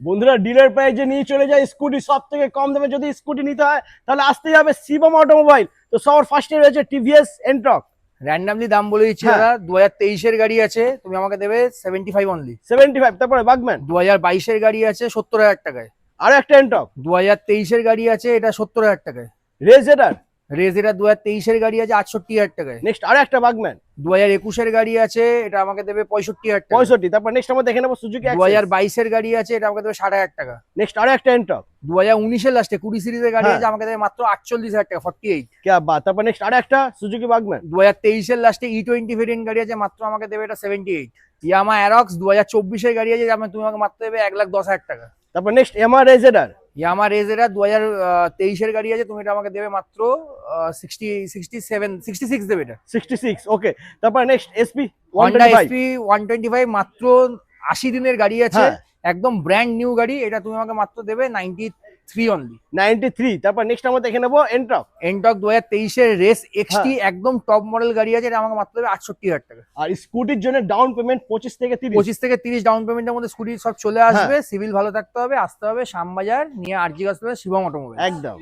বন্ধুরা ডিলার প্রাইজে নিয়ে চলে যায় স্কুটি, সব থেকে কম দামে যদি স্কুটি নিতে হয় তাহলে আসতেই হবে শিবম অটোমোবাইল। তো সবার ফার্স্টে রয়েছে টিভিএস এন্ট্রক। র্যান্ডামলি দাম বলে দিচ্ছি হ্যাঁ। দাদা, 2023 এর গাড়ি আছে, তুমি আমাকে দেবে 75 অনলি। 75। তারপরে বাগম্যান। 2022 এর গাড়ি আছে 70,000 টাকায়। আর একটা এন্ট্রক। 2023 এর গাড়ি আছে, এটা 70,000 টাকায়। রেজেডার। রেজেরা 2023 এর গাড়ি আছে 68,000 টাকায়। নেক্সট আর একটা বাগম্যান। 2021 এর গাড়ি আছে, এটা আমাকে দেবে 65,000 টাকা। 65। তারপর নেক্সট আমরা দেখে নেবো সুজুকি 2022 এর গাড়ি আছে, এটা আমাকে দেবে 60,000 টাকা। নেক্সট আর একটা এন্ট্রক। 2019 এর লাস্টে 20 সিরিজের গাড়ি হ্যাঁ। আছে, আমাকে দেবে মাত্র 48,000 টাকা, 48। क्या बात। তারপর নেক্সট আর একটা সুজুকি বাগম্যান। 2023 এর লাস্টে E20 ভেরিয়েন্ট গাড়ি আছে, মাত্র আমাকে দেবে এটা 78। ইয়ামা অ্যারক্স 2024 এর গাড়ি আছে, তুমি আমাকে মাত্র দেবে 1,10,000 টাকা। তারপর নেক্সট এমআর রেজেডার। ইয়ামা রেজেরা 2023 এর গাড়ি আছে, তুমি এটা আমাকে দেবে মাত্র 66 দেবে এটা। 66। ওকে। তারপর নেক্সট এসপি হন্ডা 125। এসপি 125 মাত্র 80 দিনের গাড়ি আছে, হ্যাঁ। একদম ব্র্যান্ড নিউ গাড়ি, এটা তুমি আমাকে মাত্র দেবে 93 অনলি। 93। তারপর নেক্সট আমরা দেখে নেবো এন্ট্রক। এনটক 2023 এর রেস এক্সটি একদম টপ মডেল গাড়ি আছে, এটা আমাকে মাত্র দেবে 68,000 টাকা। আর স্কুটির জন্য ডাউন পেমেন্ট 25 থেকে 30। 25 থেকে 30 ডাউন পেমেন্টের মধ্যে স্কুটি সব চলে আসবে। সিভিল ভালো থাকতে হবে, আসতে হবে শ্যামবাজার নিয়ে আরজি হসপিটাল শিবম অটোমোবাইল। একদম।